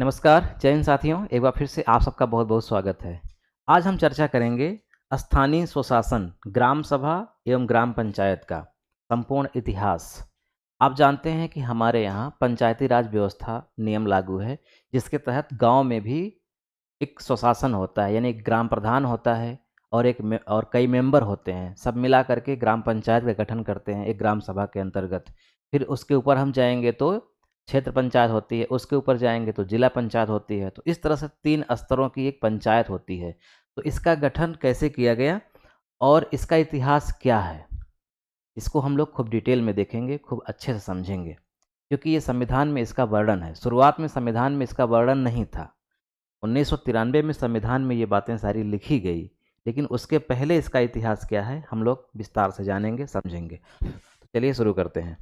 नमस्कार जय हिंद साथियों, एक बार फिर से आप सबका बहुत बहुत स्वागत है। आज हम चर्चा करेंगे स्थानीय स्वशासन, ग्राम सभा एवं ग्राम पंचायत का संपूर्ण इतिहास। आप जानते हैं कि हमारे यहाँ पंचायती राज व्यवस्था नियम लागू है, जिसके तहत गांव में भी एक स्वशासन होता है, यानी एक ग्राम प्रधान होता है और और कई मेंबर होते हैं। सब मिला करके ग्राम पंचायत का गठन करते हैं एक ग्राम सभा के अंतर्गत। फिर उसके ऊपर हम जाएंगे तो क्षेत्र पंचायत होती है, उसके ऊपर जाएंगे तो जिला पंचायत होती है। तो इस तरह से 3 स्तरों की एक पंचायत होती है। तो इसका गठन कैसे किया गया और इसका इतिहास क्या है, इसको हम लोग खूब डिटेल में देखेंगे, खूब अच्छे से समझेंगे, क्योंकि ये संविधान में इसका वर्णन है। शुरुआत में संविधान में इसका वर्णन नहीं था। 1993 में संविधान में ये बातें सारी लिखी गई, लेकिन उसके पहले इसका इतिहास क्या है हम लोग विस्तार से जानेंगे, समझेंगे। तो चलिए शुरू करते हैं।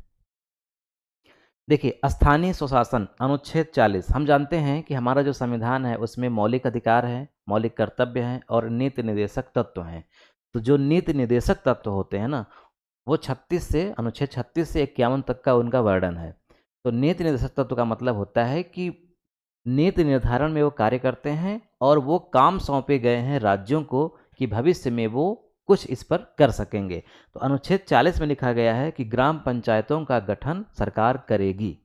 देखिए, स्थानीय स्वशासन अनुच्छेद 40। हम जानते हैं कि हमारा जो संविधान है उसमें मौलिक अधिकार हैं, मौलिक कर्तव्य हैं और नीति निर्देशक तत्व हैं। तो जो नीति निर्देशक तत्व होते हैं ना, वो 36 से अनुच्छेद 36 से 51 तक का उनका वर्णन है। तो नीति निर्देशक तत्व का मतलब होता है कि नीति निर्धारण में वो कार्य करते हैं और वो काम सौंपे गए हैं राज्यों को कि भविष्य में वो कुछ इस पर कर सकेंगे। तो अनुच्छेद 40 में लिखा गया है कि ग्राम पंचायतों का गठन सरकार करेगी,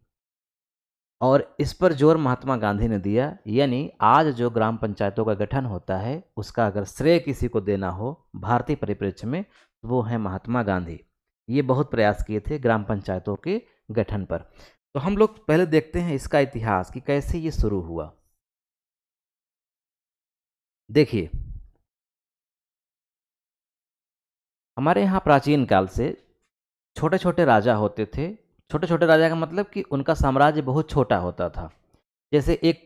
और इस पर जोर महात्मा गांधी ने दिया। यानी आज जो ग्राम पंचायतों का गठन होता है उसका अगर श्रेय किसी को देना हो भारतीय परिप्रेक्ष्य में, तो वो है महात्मा गांधी। ये बहुत प्रयास किए थे ग्राम पंचायतों के गठन पर। तो हम लोग पहले देखते हैं इसका इतिहास कि कैसे ये शुरू हुआ। देखिए, हमारे यहाँ प्राचीन काल से छोटे छोटे राजा होते थे। छोटे छोटे राजा का मतलब कि उनका साम्राज्य बहुत छोटा होता था। जैसे एक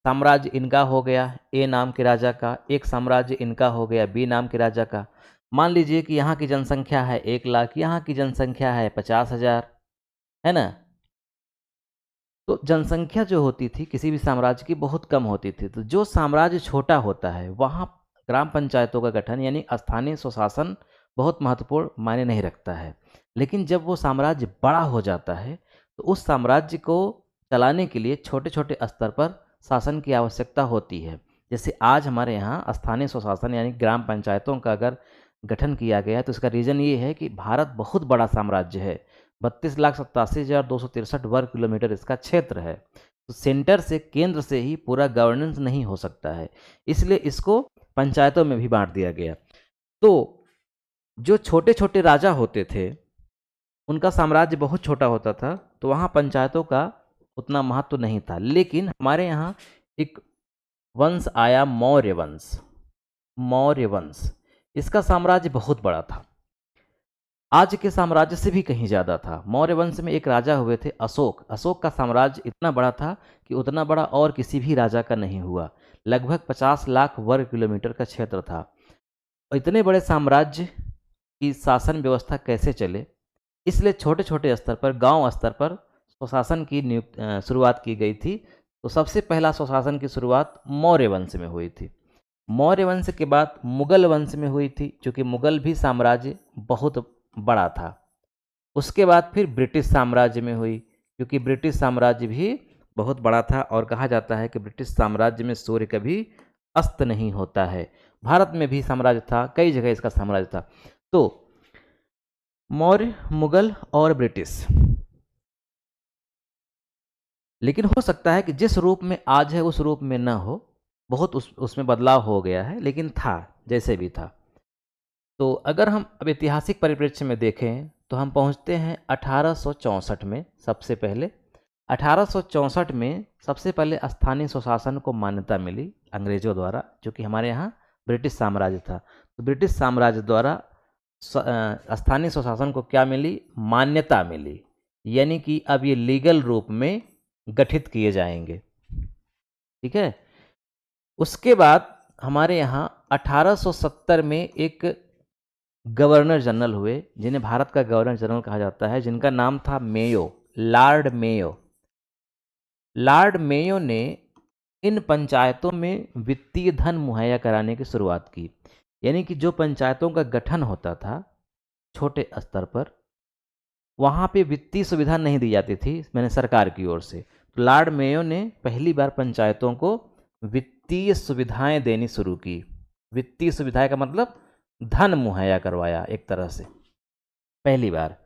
साम्राज्य इनका हो गया ए नाम के राजा का, एक साम्राज्य इनका हो गया बी नाम के राजा का। मान लीजिए कि यहाँ की जनसंख्या है 1 लाख, यहाँ की जनसंख्या है 50,000, है ना। तो जनसंख्या जो होती थी किसी भी साम्राज्य की बहुत कम होती थी। तो जो साम्राज्य छोटा होता है वहाँ ग्राम पंचायतों का गठन यानी स्थानीय स्वशासन बहुत महत्वपूर्ण मायने नहीं रखता है। लेकिन जब वो साम्राज्य बड़ा हो जाता है तो उस साम्राज्य को चलाने के लिए छोटे छोटे स्तर पर शासन की आवश्यकता होती है। जैसे आज हमारे यहाँ स्थानीय स्वशासन यानी ग्राम पंचायतों का अगर गठन किया गया है तो इसका रीज़न ये है कि भारत बहुत बड़ा साम्राज्य है। 32,87,263 वर्ग किलोमीटर इसका क्षेत्र है। तो सेंटर से, केंद्र से ही पूरा गवर्नेंस नहीं हो सकता है, इसलिए इसको पंचायतों में भी बांट दिया गया। तो जो छोटे छोटे राजा होते थे उनका साम्राज्य बहुत छोटा होता था, तो वहाँ पंचायतों का उतना महत्व नहीं था। लेकिन हमारे यहाँ एक वंश आया, मौर्य वंश। मौर्य वंश, इसका साम्राज्य बहुत बड़ा था, आज के साम्राज्य से भी कहीं ज़्यादा था। मौर्य वंश में एक राजा हुए थे अशोक। अशोक का साम्राज्य इतना बड़ा था कि उतना बड़ा और किसी भी राजा का नहीं हुआ। लगभग 50 लाख वर्ग किलोमीटर का क्षेत्र था। और इतने बड़े साम्राज्य की शासन व्यवस्था कैसे चले, इसलिए छोटे छोटे स्तर पर, गांव स्तर पर स्वशासन की शुरुआत की गई थी। तो सबसे पहला स्वशासन की शुरुआत मौर्य वंश में हुई थी। मौर्य वंश के बाद मुगल वंश में हुई थी, क्योंकि मुगल भी साम्राज्य बहुत बड़ा था। उसके बाद फिर ब्रिटिश साम्राज्य में हुई, क्योंकि ब्रिटिश साम्राज्य भी बहुत बड़ा था और कहा जाता है कि ब्रिटिश साम्राज्य में सूर्य कभी अस्त नहीं होता है। भारत में भी साम्राज्य था, कई जगह इसका साम्राज्य था। तो मौर्य, मुगल और ब्रिटिश। लेकिन हो सकता है कि जिस रूप में आज है उस रूप में न हो, बहुत उसमें बदलाव हो गया है, लेकिन था जैसे भी था। तो अगर हम अब ऐतिहासिक परिप्रेक्ष्य में देखें तो हम पहुंचते हैं 1864 में। सबसे पहले 1864 में सबसे पहले स्थानीय स्वशासन को मान्यता मिली अंग्रेजों द्वारा, जो कि हमारे यहाँ ब्रिटिश साम्राज्य था। तो ब्रिटिश साम्राज्य द्वारा स्थानीय स्वशासन को क्या मिली? मान्यता मिली, यानी कि अब ये लीगल रूप में गठित किए जाएंगे। ठीक है। उसके बाद हमारे यहाँ 1870 में एक गवर्नर जनरल हुए, जिन्हें भारत का गवर्नर जनरल कहा जाता है, जिनका नाम था Mayo, Lord Mayo. Lord Mayo ने इन पंचायतों में वित्तीय धन मुहैया कराने की शुरुआत की। यानी कि जो पंचायतों का गठन होता था छोटे स्तर पर, वहाँ पे वित्तीय सुविधा नहीं दी जाती थी मैंने सरकार की ओर से। लॉर्ड मेयो ने पहली बार पंचायतों को वित्तीय सुविधाएं देनी शुरू की। वित्तीय सुविधाएं का मतलब धन मुहैया करवाया एक तरह से, पहली बार।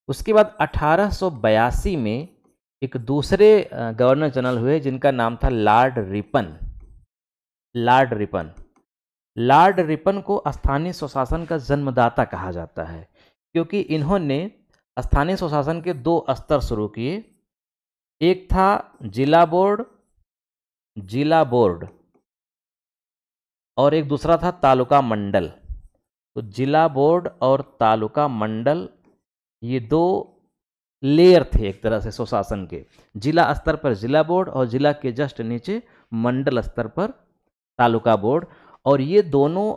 उसके बाद 1882 में एक दूसरे गवर्नर जनरल हुए जिनका नाम था Lord Ripon. Lord Ripon, Lord Ripon को स्थानीय स्वशासन का जन्मदाता कहा जाता है, क्योंकि इन्होंने स्थानीय स्वशासन के 2 स्तर शुरू किए। एक था जिला बोर्ड और एक दूसरा था तालुका मंडल। तो जिला बोर्ड और तालुका मंडल ये 2 लेयर थे एक तरह से स्वशासन के। जिला स्तर पर जिला बोर्ड और जिला के जस्ट नीचे मंडल स्तर पर तालुका बोर्ड। और ये दोनों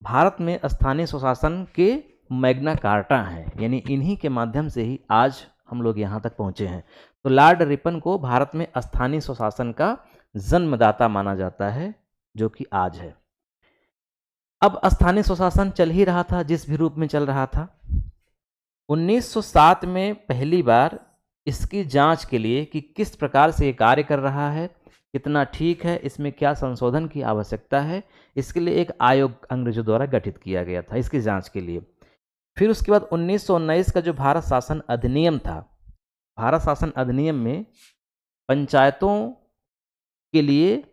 भारत में स्थानीय स्वशासन के मैग्ना कार्टा हैं, यानी इन्हीं के माध्यम से ही आज हम लोग यहाँ तक पहुँचे हैं। तो लॉर्ड रिपन को भारत में स्थानीय स्वशासन का जन्मदाता माना जाता है, जो कि आज है। अब स्थानीय स्वशासन चल ही रहा था, जिस भी रूप में चल रहा था। 1907 में पहली बार इसकी जांच के लिए कि किस प्रकार से ये कार्य कर रहा है, कितना ठीक है, इसमें क्या संशोधन की आवश्यकता है, इसके लिए एक आयोग अंग्रेजों द्वारा गठित किया गया था इसकी जांच के लिए। फिर उसके बाद 1919 का जो भारत शासन अधिनियम था, भारत शासन अधिनियम में पंचायतों के लिए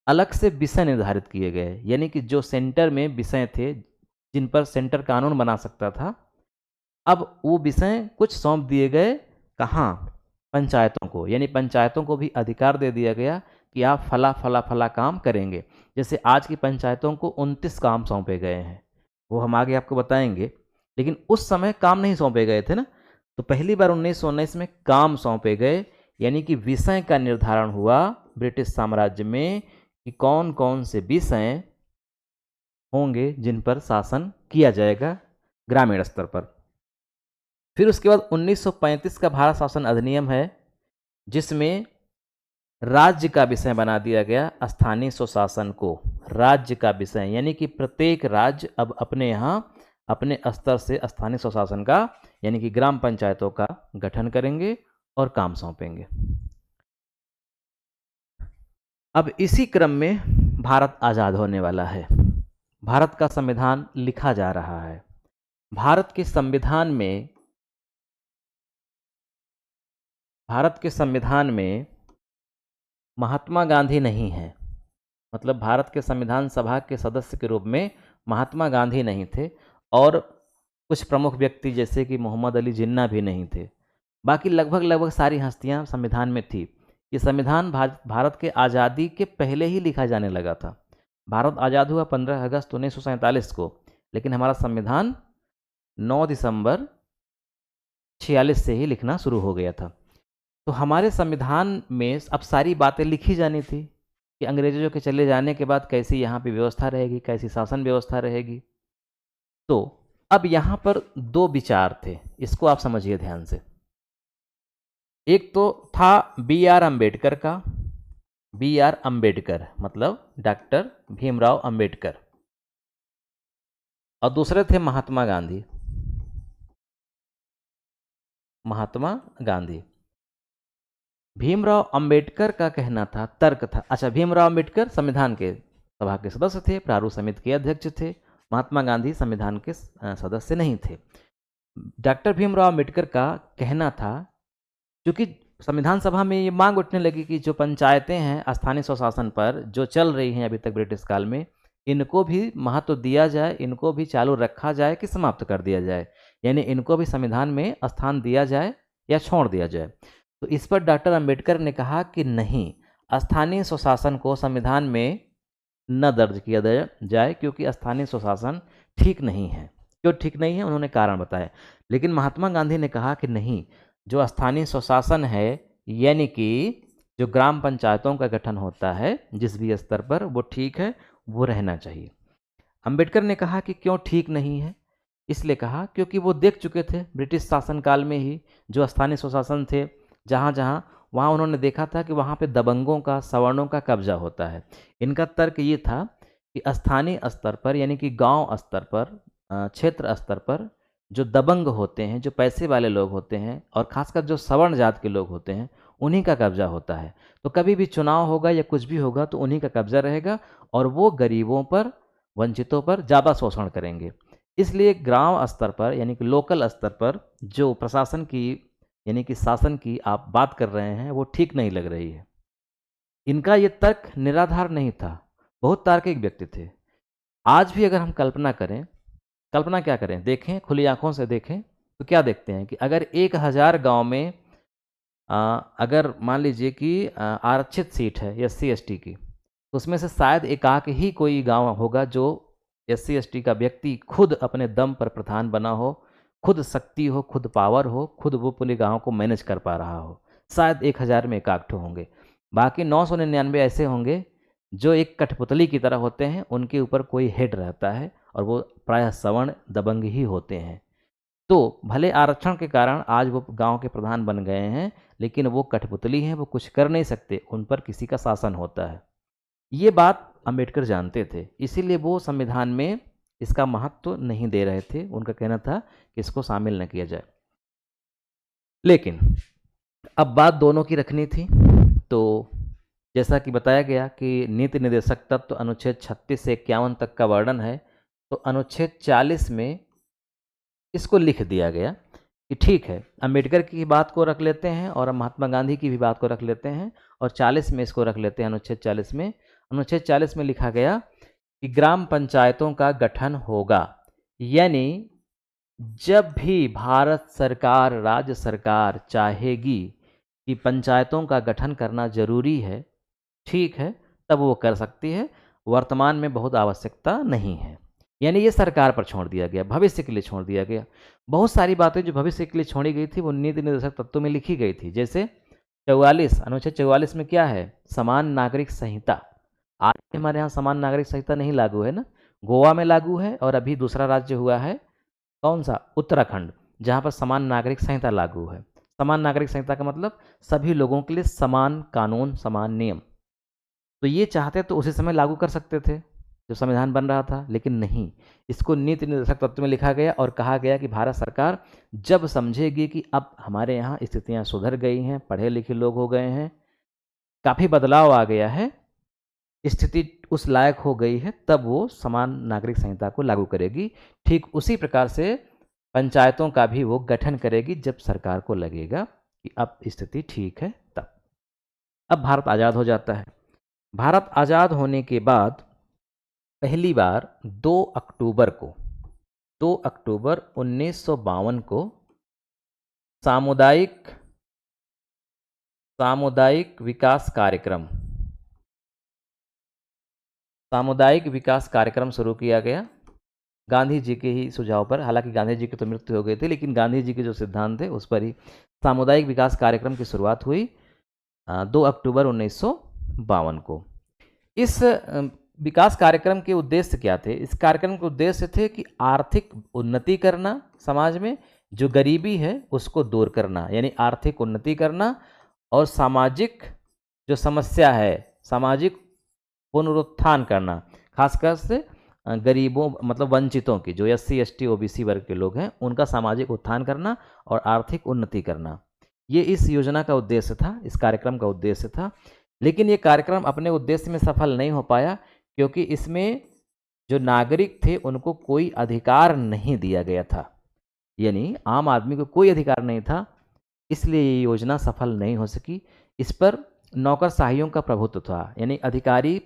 अलग से विषय निर्धारित किए गए, यानी कि जो सेंटर में विषय थे जिन पर सेंटर कानून बना सकता था, अब वो विषय कुछ सौंप दिए गए। कहाँ? पंचायतों को, यानी पंचायतों को भी अधिकार दे दिया गया कि आप फला फला फला काम करेंगे। जैसे आज की पंचायतों को 29 काम सौंपे गए हैं, वो हम आगे आपको बताएंगे, लेकिन उस समय काम नहीं सौंपे गए थे ना। तो पहली बार 1919 में काम सौंपे गए, यानी कि विषय का निर्धारण हुआ ब्रिटिश साम्राज्य में कि कौन कौन से विषय होंगे जिन पर शासन किया जाएगा ग्रामीण स्तर पर। फिर उसके बाद 1935 का भारत शासन अधिनियम है, जिसमें राज्य का विषय बना दिया गया स्थानीय स्वशासन को। राज्य का विषय यानी कि प्रत्येक राज्य अब अपने यहाँ अपने स्तर से स्थानीय स्वशासन का यानी कि ग्राम पंचायतों का गठन करेंगे और काम सौंपेंगे। अब इसी क्रम में भारत आज़ाद होने वाला है। भारत का संविधान लिखा जा रहा है। भारत के संविधान में महात्मा गांधी नहीं है, मतलब भारत के संविधान सभा के सदस्य के रूप में महात्मा गांधी नहीं थे और कुछ प्रमुख व्यक्ति जैसे कि मोहम्मद अली जिन्ना भी नहीं थे। बाकी लगभग सारी हस्तियां संविधान में थी। ये संविधान भारत के आज़ादी के पहले ही लिखा जाने लगा था। भारत आज़ाद हुआ 15 अगस्त 1947 को, लेकिन हमारा संविधान 9 दिसंबर 46 से ही लिखना शुरू हो गया था। तो हमारे संविधान में अब सारी बातें लिखी जानी थी कि अंग्रेजों के चले जाने के बाद कैसी यहाँ पे व्यवस्था रहेगी, कैसी शासन व्यवस्था रहेगी। तो अब यहाँ पर 2 विचार थे, इसको आप समझिए ध्यान से। एक तो था B.R. अम्बेडकर का, B.R. अम्बेडकर मतलब डॉक्टर भीमराव अम्बेडकर, और दूसरे थे महात्मा गांधी। भीमराव अंबेडकर का कहना था, तर्क था, अच्छा भीमराव अंबेडकर संविधान के सभा के सदस्य थे, प्रारूप समिति के अध्यक्ष थे, महात्मा गांधी संविधान के सदस्य नहीं थे। डॉक्टर भीमराव अंबेडकर का कहना था, क्योंकि संविधान सभा में ये मांग उठने लगी कि जो पंचायतें हैं स्थानीय स्वशासन पर जो चल रही हैं अभी तक ब्रिटिश काल में, इनको भी महत्व दिया जाए, इनको भी चालू रखा जाए कि समाप्त कर दिया जाए, यानी इनको भी संविधान में स्थान दिया जाए या छोड़ दिया जाए। तो इस पर डॉक्टर अंबेडकर ने कहा कि नहीं, स्थानीय स्वशासन को संविधान में न दर्ज किया जाए, क्योंकि स्थानीय स्वशासन ठीक नहीं है। क्यों ठीक नहीं है, उन्होंने कारण बताया। लेकिन महात्मा गांधी ने कहा कि नहीं, जो स्थानीय स्वशासन है यानी कि जो ग्राम पंचायतों का गठन होता है जिस भी स्तर पर, वो ठीक है, वो रहना चाहिए। अंबेडकर ने कहा कि क्यों ठीक नहीं है, इसलिए कहा क्योंकि वो देख चुके थे ब्रिटिश शासनकाल में ही जो स्थानीय स्वशासन थे, जहाँ जहाँ वहाँ उन्होंने देखा था कि वहाँ पे दबंगों का, सवर्णों का कब्जा होता है। इनका तर्क ये था कि स्थानीय स्तर पर यानी कि गांव स्तर पर, क्षेत्र स्तर पर जो दबंग होते हैं, जो पैसे वाले लोग होते हैं और खासकर जो सवर्ण जात के लोग होते हैं, उन्हीं का कब्जा होता है। तो कभी भी चुनाव होगा या कुछ भी होगा तो उन्हीं का कब्जा रहेगा और वो गरीबों पर, वंचितों पर ज़्यादा शोषण करेंगे। इसलिए ग्राम स्तर पर यानी कि लोकल स्तर पर जो प्रशासन की यानी कि शासन की आप बात कर रहे हैं वो ठीक नहीं लग रही है। इनका ये तर्क निराधार नहीं था, बहुत तार्किक व्यक्ति थे। आज भी अगर हम कल्पना करें, कल्पना क्या करें, देखें, खुली आंखों से देखें, तो क्या देखते हैं कि अगर 1000 गांव में अगर मान लीजिए कि आरक्षित सीट है एससी एसटी की, तो उसमें से शायद एकाक ही कोई गांव होगा जो एससी एसटी का व्यक्ति खुद अपने दम पर प्रधान बना हो, खुद शक्ति हो, खुद पावर हो, खुद वो पूरे गांव को मैनेज कर पा रहा हो। शायद 1000 में एकाक ठो होंगे। बाकी 999 ऐसे होंगे जो एक कठपुतली की तरह होते हैं, उनके ऊपर कोई हेड रहता है और वो प्रायः सवर्ण दबंग ही होते हैं। तो भले आरक्षण के कारण आज वो गांव के प्रधान बन गए हैं, लेकिन वो कठपुतली हैं, वो कुछ कर नहीं सकते, उन पर किसी का शासन होता है। ये बात अंबेडकर जानते थे, इसीलिए वो संविधान में इसका महत्व नहीं दे रहे थे। उनका कहना था कि इसको शामिल न किया जाए। लेकिन अब बात दोनों की रखनी थी, तो जैसा कि बताया गया कि नीति निर्देशक तत्व तो अनुच्छेद 36 से 51 तक का वर्णन है, तो अनुच्छेद 40 में इसको लिख दिया गया कि ठीक है, अंबेडकर की बात को रख लेते हैं और महात्मा गांधी की भी बात को रख लेते हैं और 40 में इसको रख लेते हैं। अनुच्छेद 40 में, अनुच्छेद 40 में लिखा गया कि ग्राम पंचायतों का गठन होगा, यानी जब भी भारत सरकार, राज्य सरकार चाहेगी कि पंचायतों का गठन करना जरूरी है, ठीक है, तब वो कर सकती है। वर्तमान में बहुत आवश्यकता नहीं है। यानी ये सरकार पर छोड़ दिया गया, भविष्य के लिए छोड़ दिया गया। बहुत सारी बातें जो भविष्य के लिए छोड़ी गई थी वो नीति निर्देशक तत्वों में लिखी गई थी। जैसे 44, अनुच्छेद 44 में क्या है, समान नागरिक संहिता। आज भी हमारे यहाँ समान नागरिक संहिता नहीं लागू है ना, गोवा में लागू है और अभी दूसरा राज्य हुआ है कौन सा, उत्तराखंड, जहाँ पर समान नागरिक संहिता लागू है। समान नागरिक संहिता का मतलब सभी लोगों के लिए समान कानून, समान नियम। तो ये चाहते तो उसी समय लागू कर सकते थे जब संविधान बन रहा था, लेकिन नहीं, इसको नीति निर्देशक तत्व में लिखा गया और कहा गया कि भारत सरकार जब समझेगी कि अब हमारे यहाँ स्थितियाँ सुधर गई हैं, पढ़े लिखे लोग हो गए हैं, काफ़ी बदलाव आ गया है, स्थिति उस लायक हो गई है, तब वो समान नागरिक संहिता को लागू करेगी। ठीक उसी प्रकार से पंचायतों का भी वो गठन करेगी जब सरकार को लगेगा कि अब स्थिति ठीक है तब। अब भारत आज़ाद हो जाता है। भारत आज़ाद होने के बाद पहली बार 2 अक्टूबर को, 2 अक्टूबर 1952 को सामुदायिक विकास कार्यक्रम शुरू किया गया गांधी जी के ही सुझाव पर। हालांकि गांधी जी की तो मृत्यु हो गई थी, लेकिन गांधी जी के जो सिद्धांत थे उस पर ही सामुदायिक विकास कार्यक्रम की शुरुआत हुई 2 अक्टूबर 1952 को। इस विकास कार्यक्रम के उद्देश्य क्या थे? इस कार्यक्रम के उद्देश्य थे कि आर्थिक उन्नति करना, समाज में जो गरीबी है उसको दूर करना, यानी आर्थिक उन्नति करना, और सामाजिक जो समस्या है, सामाजिक पुनरुत्थान करना, खासकर से गरीबों मतलब वंचितों की, जो एससी एसटी ओबीसी वर्ग के लोग हैं, उनका सामाजिक उत्थान करना और आर्थिक उन्नति करना, ये इस योजना का उद्देश्य था, इस कार्यक्रम का उद्देश्य था। लेकिन ये कार्यक्रम अपने उद्देश्य में सफल नहीं हो पाया, क्योंकि इसमें जो नागरिक थे उनको कोई अधिकार नहीं दिया गया था, यानी आम आदमी को कोई अधिकार नहीं था, इसलिए ये योजना सफल नहीं हो सकी। इस पर नौकरशाहियों का प्रभुत्व था, यानी अधिकारी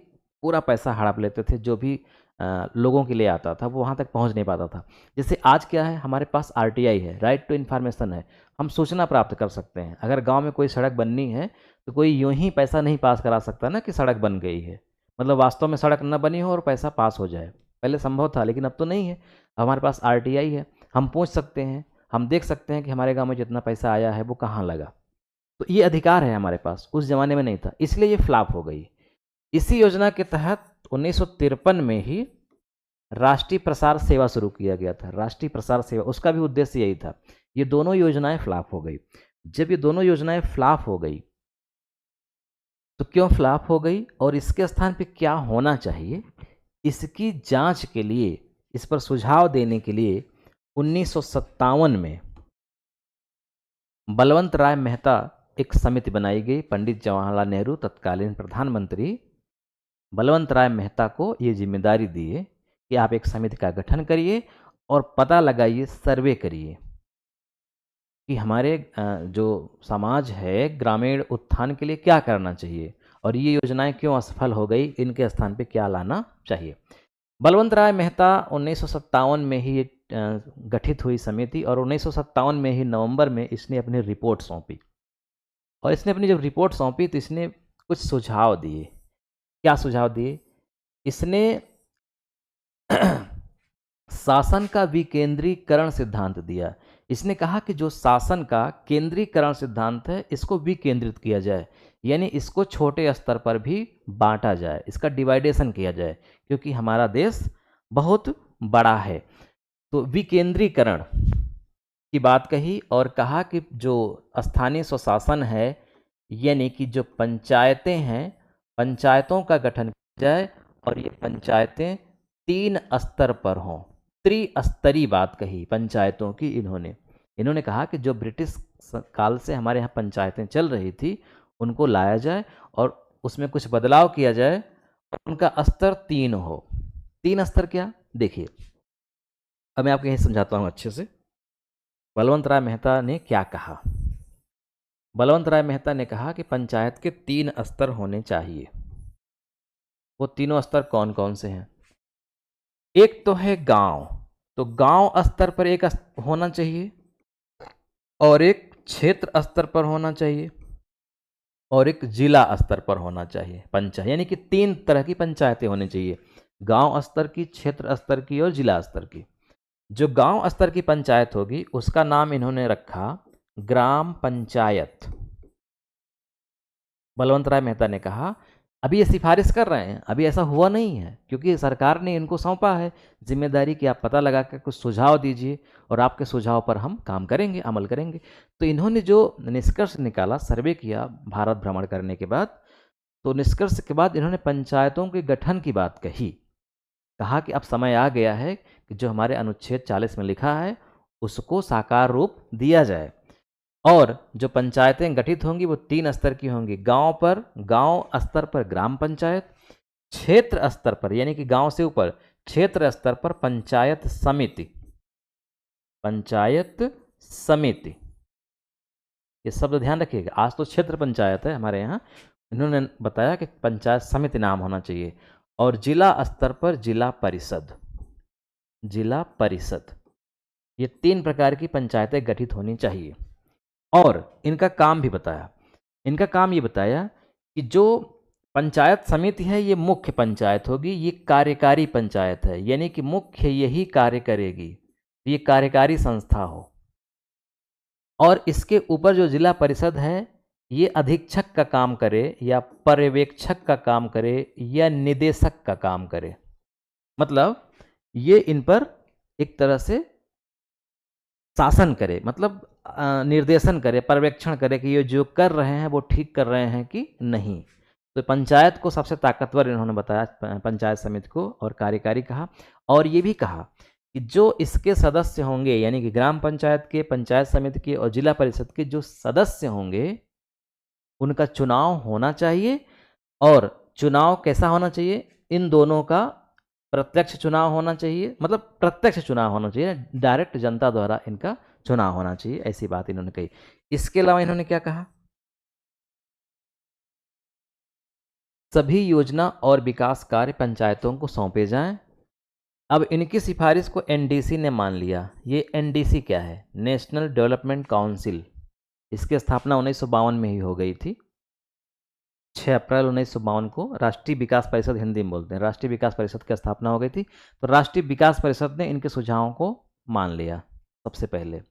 पूरा पैसा हड़प लेते थे, जो भी लोगों के लिए आता था वो वहाँ तक पहुँच नहीं पाता था। जैसे आज क्या है, हमारे पास आरटीआई है, राइट टू इन्फॉर्मेशन है, हम सूचना प्राप्त कर सकते हैं। अगर गांव में कोई सड़क बननी है तो कोई यूं ही पैसा नहीं पास करा सकता ना कि सड़क बन गई है, मतलब वास्तव में सड़क न बनी हो और पैसा पास हो जाए। पहले संभव था, लेकिन अब तो नहीं है। हमारे पास आरटीआई है, हम पूछ सकते हैं, हम देख सकते हैं कि हमारे गाँव में जितना पैसा आया है वो कहाँ लगा। तो ये अधिकार है हमारे पास, उस ज़माने में नहीं था, इसलिए ये फ्लॉप हो गई। इसी योजना के तहत 1953 में ही राष्ट्रीय प्रसार सेवा शुरू किया गया था। राष्ट्रीय प्रसार सेवा, उसका भी उद्देश्य यही था। ये दोनों योजनाएं फ्लॉप हो गई। जब ये दोनों योजनाएं फ्लॉप हो गई तो क्यों फ्लॉप हो गई और इसके स्थान पे क्या होना चाहिए, इसकी जांच के लिए, इस पर सुझाव देने के लिए 1957 में बलवंत राय मेहता एक समिति बनाई गई। पंडित जवाहरलाल नेहरू तत्कालीन प्रधानमंत्री बलवंत राय मेहता को ये जिम्मेदारी दिए कि आप एक समिति का गठन करिए और पता लगाइए, सर्वे करिए कि हमारे जो समाज है ग्रामीण उत्थान के लिए क्या करना चाहिए और ये योजनाएं क्यों असफल हो गई, इनके स्थान पे क्या लाना चाहिए। बलवंत राय मेहता 1957 में ही गठित हुई समिति और 1957 में ही नवंबर में इसने अपनी रिपोर्ट सौंपी। और इसने अपनी जब रिपोर्ट सौंपी तो इसने कुछ सुझाव दिए। क्या सुझाव दिए? इसने शासन का विकेंद्रीकरण सिद्धांत दिया। इसने कहा कि जो शासन का केंद्रीकरण सिद्धांत है इसको विकेंद्रित किया जाए, यानी इसको छोटे स्तर पर भी बांटा जाए, इसका डिवाइडेशन किया जाए, क्योंकि हमारा देश बहुत बड़ा है। तो विकेंद्रीकरण की बात कही और कहा कि जो स्थानीय स्वशासन है, यानी कि जो पंचायतें हैं, पंचायतों का गठन किया जाए और ये पंचायतें 3 स्तर पर हों। त्रिस्तरीय बात कही पंचायतों की। इन्होंने कहा कि जो ब्रिटिश काल से हमारे यहाँ पंचायतें चल रही थी उनको लाया जाए और उसमें कुछ बदलाव किया जाए और उनका स्तर 3 हो। 3 स्तर क्या? देखिए, अब मैं आपको यही समझाता हूँ अच्छे से। बलवंत राय मेहता ने क्या कहा? बलवंत राय मेहता ने कहा कि पंचायत के 3 स्तर होने चाहिए। वो तीनों स्तर कौन कौन से हैं? एक तो है गांव, तो गांव स्तर पर एक होना चाहिए और एक क्षेत्र स्तर पर होना चाहिए और एक जिला स्तर पर होना चाहिए पंचायत, यानी कि 3 तरह की पंचायतें होनी चाहिए, गांव स्तर की, क्षेत्र स्तर की और जिला स्तर की। जो गांव स्तर की पंचायत होगी उसका नाम इन्होंने रखा ग्राम पंचायत। बलवंत राय मेहता ने कहा अभी ये सिफारिश कर रहे हैं, अभी ऐसा हुआ नहीं है, क्योंकि सरकार ने इनको सौंपा है जिम्मेदारी कि आप पता लगा कर कुछ सुझाव दीजिए और आपके सुझाव पर हम काम करेंगे, अमल करेंगे। तो इन्होंने जो निष्कर्ष निकाला, सर्वे किया भारत भ्रमण करने के बाद, तो निष्कर्ष के बाद इन्होंने पंचायतों के गठन की बात कही। कहा कि अब समय आ गया है कि जो हमारे अनुच्छेद 40 में लिखा है उसको साकार रूप दिया जाए और जो पंचायतें गठित होंगी वो 3 स्तर की होंगी। गांव स्तर पर ग्राम पंचायत, क्षेत्र स्तर पर यानी कि गांव से ऊपर क्षेत्र स्तर पर पंचायत समिति। पंचायत समिति, ये शब्द ध्यान रखिएगा, आज तो क्षेत्र पंचायत है हमारे यहाँ, इन्होंने बताया कि पंचायत समिति नाम होना चाहिए। और जिला स्तर पर जिला परिषद। जिला परिषद, ये 3 प्रकार की पंचायतें गठित होनी चाहिए। और इनका काम भी बताया। इनका काम ये बताया कि जो पंचायत समिति है ये मुख्य पंचायत होगी, ये कार्यकारी पंचायत है, यानी कि मुख्य यही कार्य करेगी, ये कार्यकारी संस्था हो। और इसके ऊपर जो जिला परिषद है ये अधीक्षक का काम करे या पर्यवेक्षक का काम करे या निदेशक का काम करे। मतलब ये इन पर एक तरह से शासन करे, मतलब निर्देशन करे, पर्यवेक्षण करे कि ये जो कर रहे हैं वो ठीक कर रहे हैं कि नहीं। तो पंचायत को सबसे ताकतवर इन्होंने बताया, पंचायत समिति को, और कार्यकारी कहा। और ये भी कहा कि जो इसके सदस्य होंगे, यानी कि ग्राम पंचायत के, पंचायत समिति के और जिला परिषद के जो सदस्य होंगे उनका चुनाव होना चाहिए। और चुनाव कैसा होना चाहिए? इन दोनों का प्रत्यक्ष चुनाव होना चाहिए, मतलब प्रत्यक्ष चुनाव होना चाहिए, डायरेक्ट जनता द्वारा इनका चुनाव होना चाहिए, ऐसी बात इन्होंने कही। इसके अलावा इन्होंने क्या कहा? सभी योजना और विकास कार्य पंचायतों को सौंपे जाएं। अब इनकी सिफारिश को एनडीसी ने मान लिया। ये एनडीसी क्या है? National development council. इसकी स्थापना 1952 में ही हो गई थी। 6 अप्रैल 1952 को राष्ट्रीय विकास परिषद, हिंदी में बोलते हैं, राष्ट्रीय विकास परिषद की स्थापना हो गई थी। तो राष्ट्रीय विकास परिषद ने इनके सुझावों को मान लिया सबसे पहले।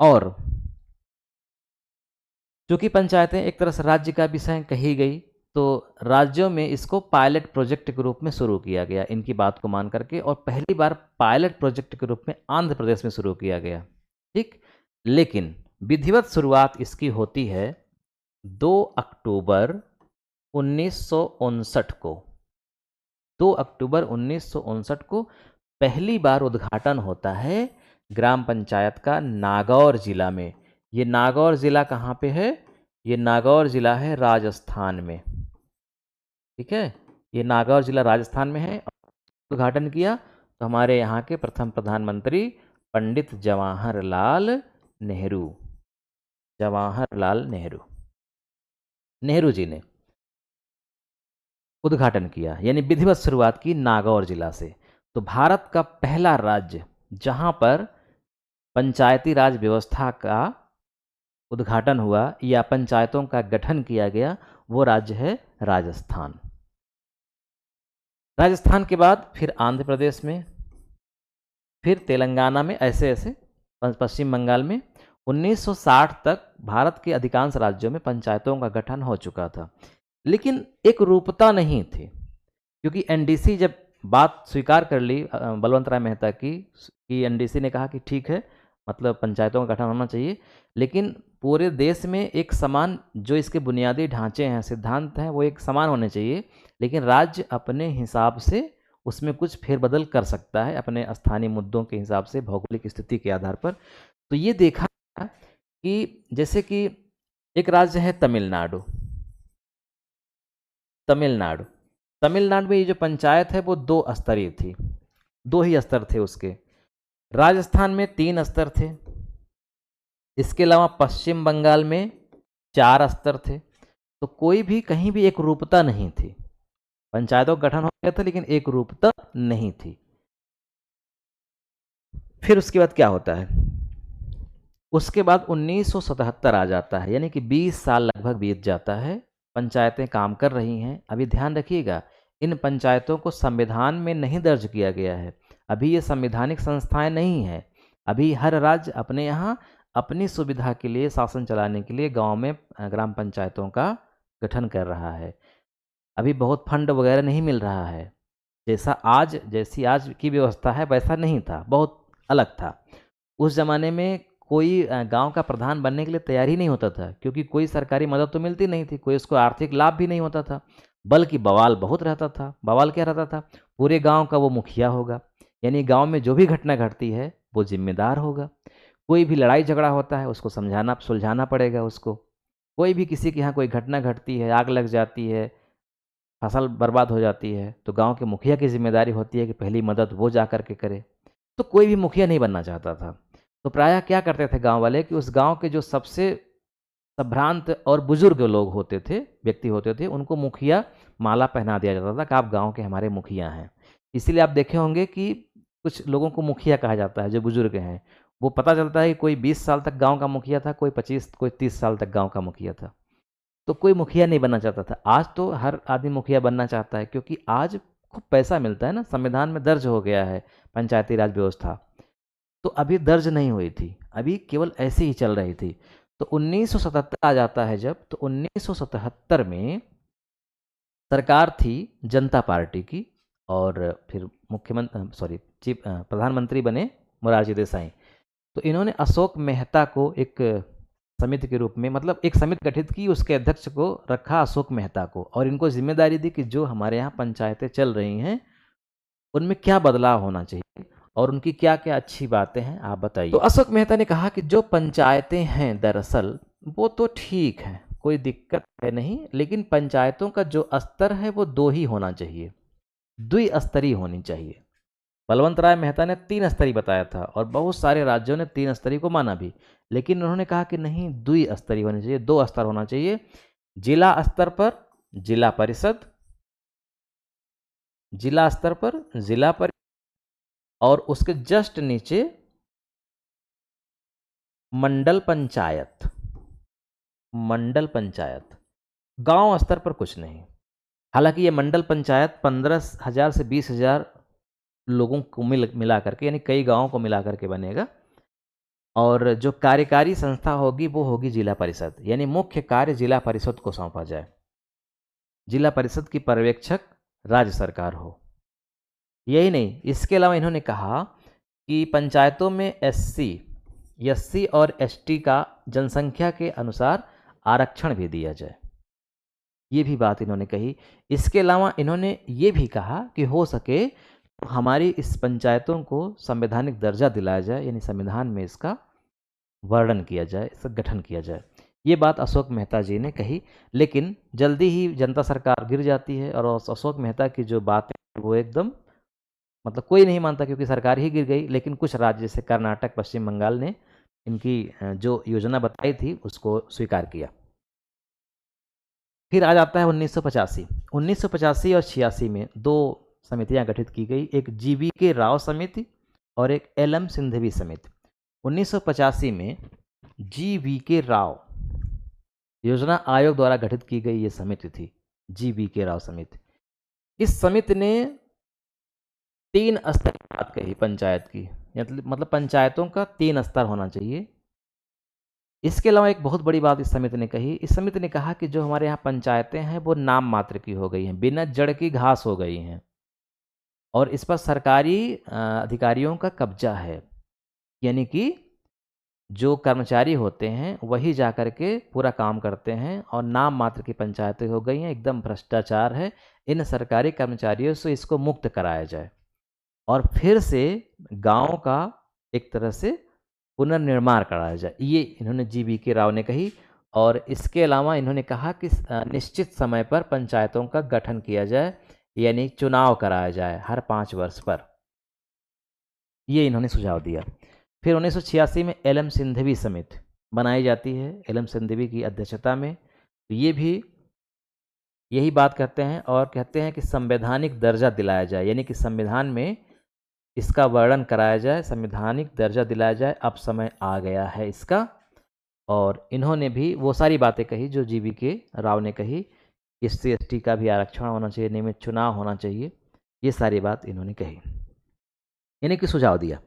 और चूंकि पंचायतें एक तरह से राज्य का विषय कही गई, तो राज्यों में इसको पायलट प्रोजेक्ट के रूप में शुरू किया गया इनकी बात को मान करके। और पहली बार पायलट प्रोजेक्ट के रूप में आंध्र प्रदेश में शुरू किया गया, ठीक। लेकिन विधिवत शुरुआत इसकी होती है 2 अक्टूबर 1959 को। 2 अक्टूबर 1959 को पहली बार उद्घाटन होता है ग्राम पंचायत का नागौर जिला में। ये नागौर जिला कहाँ पे है? ये नागौर जिला है राजस्थान में। ठीक है, ये नागौर जिला राजस्थान में है। उद्घाटन किया तो हमारे यहाँ के प्रथम प्रधानमंत्री पंडित जवाहरलाल नेहरू, जवाहरलाल नेहरू, नेहरू जी ने उद्घाटन किया, यानी विधिवत शुरुआत की नागौर जिला से। तो भारत का पहला राज्य जहां पर पंचायती राज व्यवस्था का उद्घाटन हुआ या पंचायतों का गठन किया गया, वो राज्य है राजस्थान। राजस्थान के बाद फिर आंध्र प्रदेश में, फिर तेलंगाना में, ऐसे ऐसे पश्चिम बंगाल में। 1960 तक भारत के अधिकांश राज्यों में पंचायतों का गठन हो चुका था, लेकिन एक रूपता नहीं थी, क्योंकि एनडीसी जब बात स्वीकार कर ली बलवंत राय मेहता की, कि एनडीसी ने कहा कि ठीक है, मतलब पंचायतों का गठन होना चाहिए, लेकिन पूरे देश में एक समान जो इसके बुनियादी ढांचे हैं, सिद्धांत हैं, वो एक समान होने चाहिए, लेकिन राज्य अपने हिसाब से उसमें कुछ फेरबदल कर सकता है अपने स्थानीय मुद्दों के हिसाब से, भौगोलिक स्थिति के आधार पर। तो ये देखा कि जैसे कि एक राज्य है तमिलनाडु, तमिलनाडु तमिलनाडु में ये जो पंचायत है वो 2 स्तरीय थी, 2 ही स्तर थे उसके। राजस्थान में 3 स्तर थे। इसके अलावा पश्चिम बंगाल में 4 स्तर थे। तो कोई भी कहीं भी एक रूपता नहीं थी। पंचायतों का गठन हो गया था, लेकिन एक रूपता नहीं थी। फिर उसके बाद क्या होता है? उसके बाद 1977 आ जाता है, यानी कि 20 साल लगभग बीत जाता है। पंचायतें काम कर रही हैं। अभी ध्यान रखिएगा, इन पंचायतों को संविधान में नहीं दर्ज किया गया है। अभी ये संवैधानिक संस्थाएं नहीं हैं। अभी हर राज्य अपने यहाँ अपनी सुविधा के लिए, शासन चलाने के लिए गांव में ग्राम पंचायतों का गठन कर रहा है। अभी बहुत फंड वगैरह नहीं मिल रहा है। जैसी आज की व्यवस्था है वैसा नहीं था, बहुत अलग था। उस ज़माने में कोई गांव का प्रधान बनने के लिए तैयार ही नहीं होता था, क्योंकि कोई सरकारी मदद तो मिलती नहीं थी, कोई उसको आर्थिक लाभ भी नहीं होता था, बल्कि बवाल बहुत रहता था। बवाल क्या रहता था? पूरे गांव का वो मुखिया होगा, यानी गांव में जो भी घटना घटती है वो जिम्मेदार होगा। कोई भी लड़ाई झगड़ा होता है उसको समझाना सुलझाना पड़ेगा उसको। कोई भी किसी के यहाँ कोई घटना घटती है, आग लग जाती है, फसल बर्बाद हो जाती है, तो गांव के मुखिया की जिम्मेदारी होती है कि पहली मदद वो जा कर के करे। तो कोई भी मुखिया नहीं बनना चाहता था। तो प्रायः क्या करते थे गांव वाले कि उस गांव के जो सबसे संभ्रांत और बुजुर्ग लोग होते थे, व्यक्ति होते थे, उनको मुखिया माला पहना दिया जाता था कि आप गांव के हमारे मुखिया हैं। इसीलिए आप देखे होंगे कि कुछ लोगों को मुखिया कहा जाता है जो बुजुर्ग हैं। वो पता चलता है कि कोई 20 साल तक गांव का मुखिया था, कोई 25, कोई 30 साल तक गांव का मुखिया था। तो कोई मुखिया नहीं बनना चाहता था। आज तो हर आदमी मुखिया बनना चाहता है, क्योंकि आज खूब पैसा मिलता है ना, संविधान में दर्ज हो गया है पंचायती राज व्यवस्था। तो अभी दर्ज नहीं हुई थी, अभी केवल ऐसे ही चल रही थी। तो 1977 आ जाता है जब, तो 1977 में सरकार थी जनता पार्टी की, और फिर प्रधानमंत्री बने मोरारजी देसाई। तो इन्होंने अशोक मेहता को एक समिति के रूप में, मतलब एक समिति गठित की, उसके अध्यक्ष को रखा अशोक मेहता को, और इनको जिम्मेदारी दी कि जो हमारे यहाँ पंचायतें चल रही हैं उनमें क्या बदलाव होना चाहिए और उनकी क्या क्या अच्छी बातें हैं, आप बताइए। तो अशोक मेहता ने कहा कि जो पंचायतें हैं दरअसल वो तो ठीक है, कोई दिक्कत है नहीं, लेकिन पंचायतों का जो स्तर है वो 2 ही होना चाहिए, द्विस्तरीय होनी चाहिए। बलवंत राय मेहता ने 3 स्तरीय बताया था, और बहुत सारे राज्यों ने 3 स्तरीय को माना भी, लेकिन उन्होंने कहा कि नहीं, द्विस्तरीय होनी चाहिए, 2 स्तर होना चाहिए। जिला स्तर पर जिला परिषद, जिला स्तर पर जिला परिषद, और उसके जस्ट नीचे मंडल पंचायत। मंडल पंचायत, गांव स्तर पर कुछ नहीं। हालांकि ये मंडल पंचायत 15,000 से 20,000 लोगों को मिला करके, यानी कई गांवों को मिला करके बनेगा, और जो कार्यकारी संस्था होगी वो होगी जिला परिषद, यानी मुख्य कार्य जिला परिषद को सौंपा जाए। जिला परिषद की पर्यवेक्षक राज्य सरकार हो। यही नहीं, इसके अलावा इन्होंने कहा कि पंचायतों में एससी और एसटी का जनसंख्या के अनुसार आरक्षण भी दिया जाए, ये भी बात इन्होंने कही। इसके अलावा इन्होंने ये भी कहा कि हो सके हमारी इस पंचायतों को संवैधानिक दर्जा दिलाया जाए, यानी संविधान में इसका वर्णन किया जाए, इसका गठन किया जाए। ये बात अशोक मेहता जी ने कही, लेकिन जल्दी ही जनता सरकार गिर जाती है और अशोक मेहता की जो बात है वो एकदम मतलब कोई नहीं मानता, क्योंकि सरकार ही गिर गई। लेकिन कुछ राज्य जैसे कर्नाटक, पश्चिम बंगाल ने इनकी जो योजना बताई थी उसको स्वीकार किया। फिर आ जाता है 1985। 1985 और 86 में दो समितियां गठित की गई, एक जीवी के राव समिति और एक एल.एम. सिंघवी समिति। 1985 में जी.वी. के राव योजना आयोग द्वारा गठित की गई ये समिति थी, जी.वी. के राव समिति। इस समिति ने 3 स्तर की बात कही पंचायत की, मतलब पंचायतों का 3 स्तर होना चाहिए। इसके अलावा एक बहुत बड़ी बात इस समिति ने कही, इस समिति ने कहा कि जो हमारे यहाँ पंचायतें हैं वो नाम मात्र की हो गई हैं, बिना जड़ की घास हो गई हैं और इस पर सरकारी अधिकारियों का कब्जा है। यानी कि जो कर्मचारी होते हैं वही जाकर के पूरा काम करते हैं और नाम मात्र की पंचायतें हो गई हैं, एकदम भ्रष्टाचार है। इन सरकारी कर्मचारियों से इसको मुक्त कराया जाए और फिर से गांव का एक तरह से पुनर्निर्माण कराया जाए, ये इन्होंने जी.वी. के राव ने कही। और इसके अलावा इन्होंने कहा कि निश्चित समय पर पंचायतों का गठन किया जाए, यानी चुनाव कराया जाए हर 5 वर्ष पर, ये इन्होंने सुझाव दिया। फिर 1986 में एल.एम. सिंघवी समिति बनाई जाती है, एल.एम. सिंघवी की अध्यक्षता में। तो ये भी यही बात करते हैं और कहते हैं कि संवैधानिक दर्जा दिलाया जाए, यानी कि संविधान में इसका वर्णन कराया जाए, संवैधानिक दर्जा दिलाया जाए, अब समय आ गया है इसका। और इन्होंने भी वो सारी बातें कही जो जी.वी. के राव ने कही, SC/ST का भी आरक्षण होना चाहिए, नियमित चुनाव होना चाहिए, ये सारी बात इन्होंने कही, यानी कि सुझाव दिया।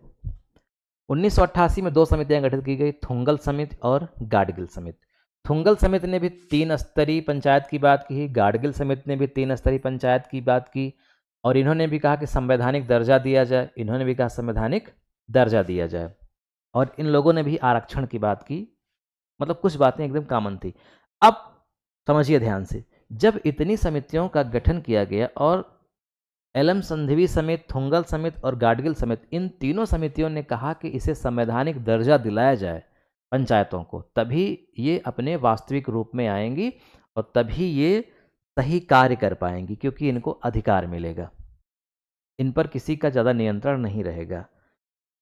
1988 में 2 समितियां गठित की गई, थुंगल समिति और गाडगिल समिति। थुंगल समिति ने भी 3 स्तरीय पंचायत की बात की, गाडगिल समिति ने भी 3 स्तरीय पंचायत की बात की और इन्होंने भी कहा कि संवैधानिक दर्जा दिया जाए, इन्होंने भी कहा संवैधानिक दर्जा दिया जाए और इन लोगों ने भी आरक्षण की बात की। मतलब कुछ बातें एकदम कॉमन थी। अब समझिए ध्यान से, जब इतनी समितियों का गठन किया गया और एल.एम. सिंघवी समिति, थुंगल समिति और गाडगिल समिति, इन तीनों समितियों ने कहा कि इसे संवैधानिक दर्जा दिलाया जाए पंचायतों को, तभी ये अपने वास्तविक रूप में आएंगी और तभी ये सही कार्य कर पाएंगी, क्योंकि इनको अधिकार मिलेगा, इन पर किसी का ज़्यादा नियंत्रण नहीं रहेगा।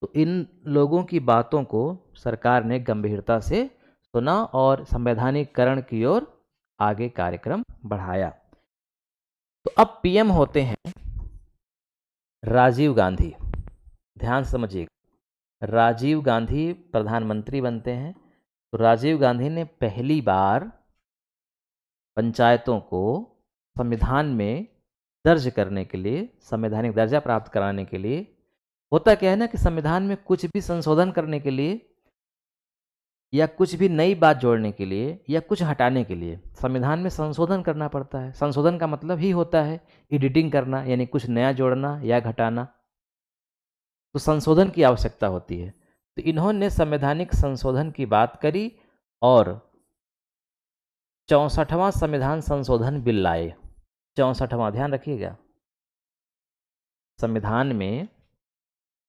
तो इन लोगों की बातों को सरकार ने गंभीरता से सुना और संवैधानिकरण की ओर आगे कार्यक्रम बढ़ाया। तो अब पीएम होते हैं राजीव गांधी। ध्यान समझिएगा, राजीव गांधी प्रधानमंत्री बनते हैं। तो राजीव गांधी ने पहली बार पंचायतों को संविधान में दर्ज करने के लिए, संवैधानिक दर्जा प्राप्त कराने के लिए, होता क्या है ना कि संविधान में कुछ भी संशोधन करने के लिए या कुछ भी नई बात जोड़ने के लिए या कुछ हटाने के लिए संविधान में संशोधन करना पड़ता है। संशोधन का मतलब ही होता है एडिटिंग करना, यानी कुछ नया जोड़ना या घटाना। तो संशोधन की आवश्यकता होती है। तो इन्होंने संवैधानिक संशोधन की बात करी और 64वां संविधान संशोधन बिल लाए। 64वां, ध्यान रखिएगा, संविधान में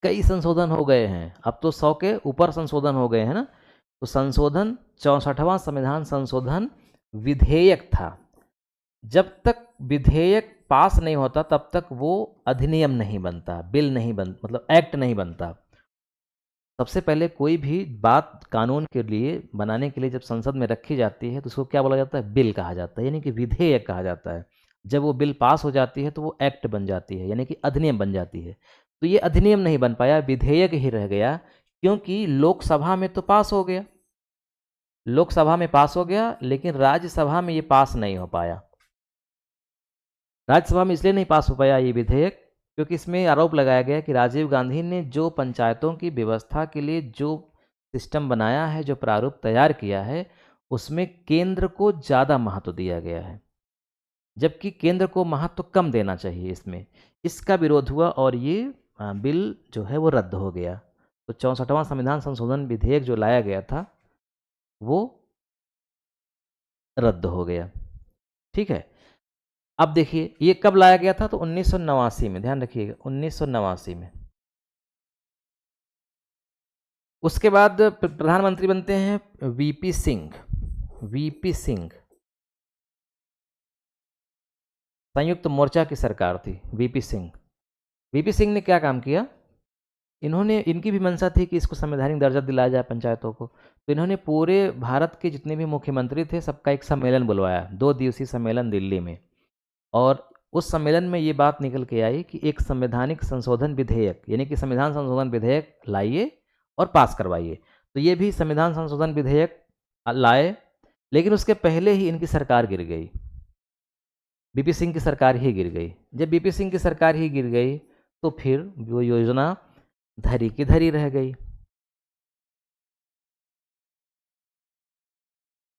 कई संशोधन हो गए हैं, अब तो 100 के ऊपर संशोधन हो गए हैं ना। तो संशोधन 64वां संविधान संशोधन विधेयक था। जब तक विधेयक पास नहीं होता तब तक वो अधिनियम नहीं बनता, बिल नहीं बन मतलब एक्ट नहीं बनता। सबसे पहले कोई भी बात कानून के लिए बनाने के लिए जब संसद में रखी जाती है तो उसको क्या बोला जाता है? बिल कहा जाता है, यानी कि विधेयक कहा जाता है। जब वो बिल पास हो जाती है तो वो एक्ट बन जाती है, यानी कि अधिनियम बन जाती है। तो ये अधिनियम नहीं बन पाया, विधेयक ही रह गया, क्योंकि लोकसभा में तो पास हो गया, लोकसभा में पास हो गया, लेकिन राज्यसभा में ये पास नहीं हो पाया। राज्यसभा में इसलिए नहीं पास हो पाया ये विधेयक क्योंकि इसमें आरोप लगाया गया कि राजीव गांधी ने जो पंचायतों की व्यवस्था के लिए जो सिस्टम बनाया है, जो प्रारूप तैयार किया है, उसमें केंद्र को ज़्यादा महत्व दिया गया है, जबकि केंद्र को महत्व कम देना चाहिए। इसमें इसका विरोध हुआ और ये बिल जो है वो रद्द हो गया। तो 64वां संविधान संशोधन विधेयक जो लाया गया था वो रद्द हो गया। ठीक है। अब देखिए ये कब लाया गया था, तो 1989 में, ध्यान रखिएगा 1989 में। उसके बाद प्रधानमंत्री बनते हैं वीपी सिंह। वीपी सिंह संयुक्त मोर्चा की सरकार थी, वीपी सिंह। वीपी सिंह ने क्या काम किया, इन्होंने, इनकी भी मंशा थी कि इसको संवैधानिक दर्जा दिलाया जाए पंचायतों को, तो इन्होंने पूरे भारत के जितने भी मुख्यमंत्री थे सबका एक सम्मेलन बुलवाया, 2 दिवसीय सम्मेलन दिल्ली में। और उस सम्मेलन में ये बात निकल के आई कि एक संवैधानिक संशोधन विधेयक, यानी कि संविधान संशोधन विधेयक लाइए और पास करवाइए। तो ये भी संविधान संशोधन विधेयक लाए, लेकिन उसके पहले ही इनकी सरकार गिर गई, बीपी सिंह की सरकार ही गिर गई। जब बीपी सिंह की सरकार ही गिर गई तो फिर वो योजना धरी की धरी रह गई।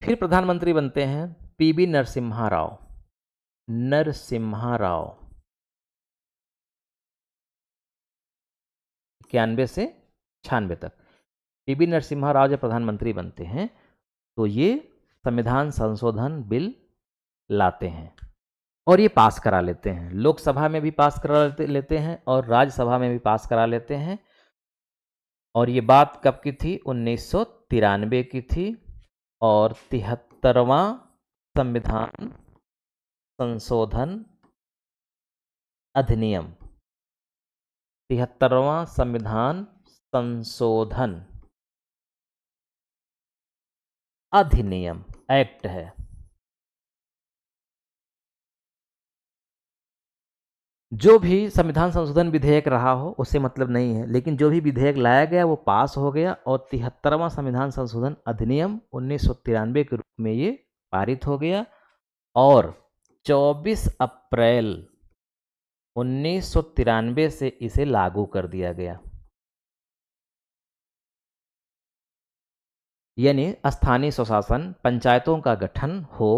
फिर प्रधानमंत्री बनते हैं पीबी नरसिम्हा राव। नरसिम्हा राव 91 से 96 तक पीबी नरसिम्हा राव जब प्रधानमंत्री बनते हैं तो ये संविधान संशोधन बिल लाते हैं और ये पास करा लेते हैं। लोकसभा में भी पास करा लेते हैं और राज्यसभा में भी पास करा लेते हैं। और ये बात कब की थी, 1993 की थी। और 73वां संविधान संशोधन अधिनियम, 73वां संविधान संशोधन अधिनियम एक्ट है। जो भी संविधान संशोधन विधेयक रहा हो उससे मतलब नहीं है, लेकिन जो भी विधेयक लाया गया वो पास हो गया और 73वां संविधान संशोधन अधिनियम 1993 के रूप में ये पारित हो गया। और 24 अप्रैल 1993 से इसे लागू कर दिया गया। यानी स्थानीय स्वशासन, पंचायतों का गठन हो,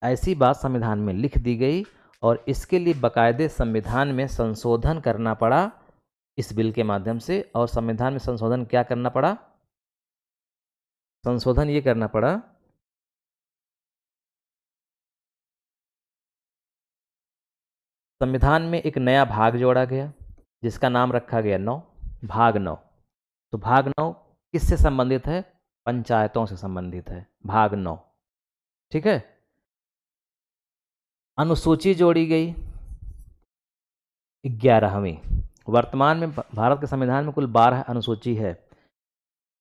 ऐसी बात संविधान में लिख दी गई और इसके लिए बाकायदे संविधान में संशोधन करना पड़ा इस बिल के माध्यम से। और संविधान में संशोधन क्या करना पड़ा, संशोधन ये करना पड़ा संविधान में एक नया भाग जोड़ा गया जिसका नाम रखा गया 9, भाग 9। तो भाग 9 किससे संबंधित है, पंचायतों से संबंधित है, भाग 9, ठीक है। अनुसूची जोड़ी गई 11वीं। वर्तमान में भारत के संविधान में कुल 12 अनुसूची है।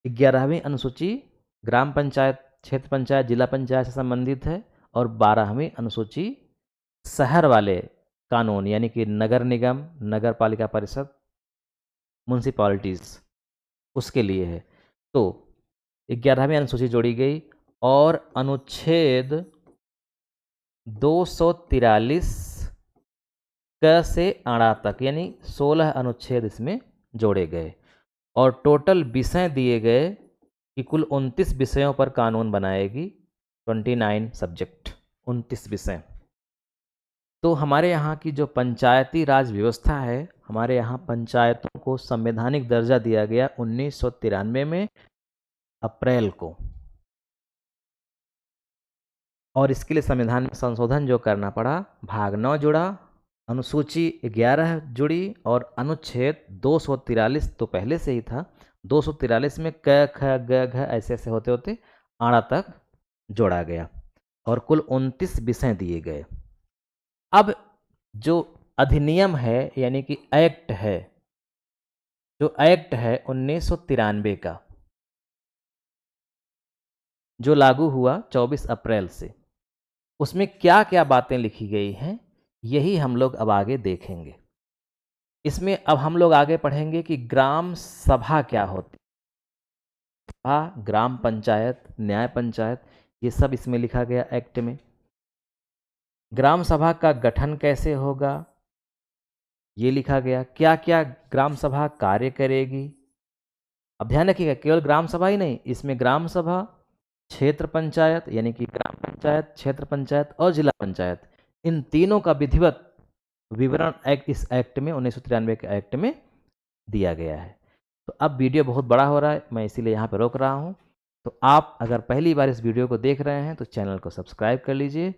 11वीं अनुसूची ग्राम पंचायत, क्षेत्र पंचायत, जिला पंचायत से संबंधित है और 12वीं अनुसूची शहर वाले कानून यानी कि नगर निगम, नगर पालिका परिषद, म्यूनसिपैलिटीज, उसके लिए है। तो 11वीं अनुसूची जोड़ी गई और अनुच्छेद 243 क से अड़ा तक यानी 16 अनुच्छेद इसमें जोड़े गए और टोटल विषय दिए गए कि कुल 29 विषयों पर कानून बनाएगी, 29 सब्जेक्ट, 29 विषय। तो हमारे यहाँ की जो पंचायती राज व्यवस्था है, हमारे यहाँ पंचायतों को संवैधानिक दर्जा दिया गया 1993 में अप्रैल को। और इसके लिए संविधान में संशोधन जो करना पड़ा, भाग 9 जुड़ा, अनुसूची 11 जुड़ी और अनुच्छेद 243 तो पहले से ही था, 243 में क ख ग घ ऐसे ऐसे होते होते आड़ा तक जोड़ा गया और कुल 29 विषय दिए गए। अब जो अधिनियम है यानी कि एक्ट है, जो एक्ट है 1993 का जो लागू हुआ 24 अप्रैल से, उसमें क्या क्या बातें लिखी गई हैं यही हम लोग अब आगे देखेंगे। इसमें अब हम लोग आगे पढ़ेंगे कि ग्राम सभा क्या होती है, ग्राम पंचायत, न्याय पंचायत, ये सब इसमें लिखा गया एक्ट में। ग्राम सभा का गठन कैसे होगा ये लिखा गया, क्या क्या ग्राम सभा कार्य करेगी। अब ध्यान रखिएगा केवल ग्राम सभा ही नहीं, इसमें ग्राम सभा, क्षेत्र पंचायत यानी कि ग्राम पंचायत, क्षेत्र पंचायत और जिला पंचायत, इन तीनों का विधिवत विवरण एक्ट, इस एक्ट में 1993 के एक्ट में दिया गया है। तो अब वीडियो बहुत बड़ा हो रहा है, मैं इसीलिए यहाँ पर रोक रहा हूँ। तो आप अगर पहली बार इस वीडियो को देख रहे हैं तो चैनल को सब्सक्राइब कर लीजिए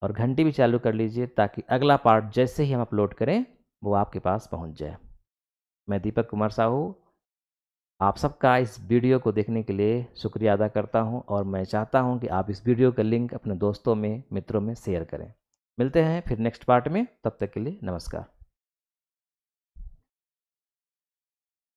और घंटी भी चालू कर लीजिए ताकि अगला पार्ट जैसे ही हम अपलोड करें वो आपके पास पहुंच जाए। मैं दीपक कुमार साहू आप सबका इस वीडियो को देखने के लिए शुक्रिया अदा करता हूं और मैं चाहता हूं कि आप इस वीडियो का लिंक अपने दोस्तों में, मित्रों में शेयर करें। मिलते हैं फिर नेक्स्ट पार्ट में, तब तक के लिए नमस्कार।